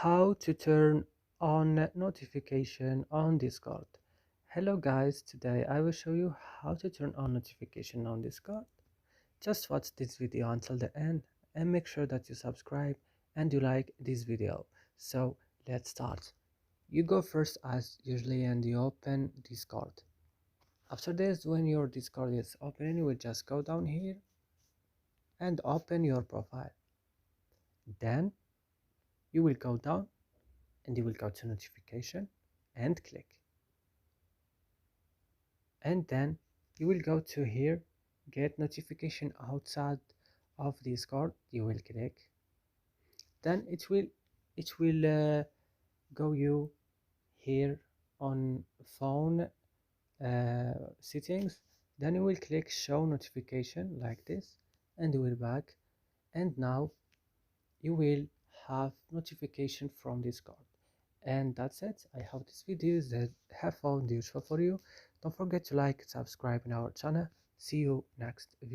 How to turn on notification on Discord. Hello guys, today I will show you how to turn on notification on Discord. Just watch this video until the end and make sure that you subscribe and you like this video. So let's start. You go first as usually and you open Discord. After this, when your Discord is open, you will just go down here and open your profile. Then you will go down and you will go to notification and click, and then you will go to here, get notification outside of Discord. You will click, then it will go you here on phone settings. Then you will click show notification like this, and you will back, and now you will have notification from Discord. And that's it. I hope this video is that have found useful for you. Don't forget to like, subscribe in our channel. See you next video.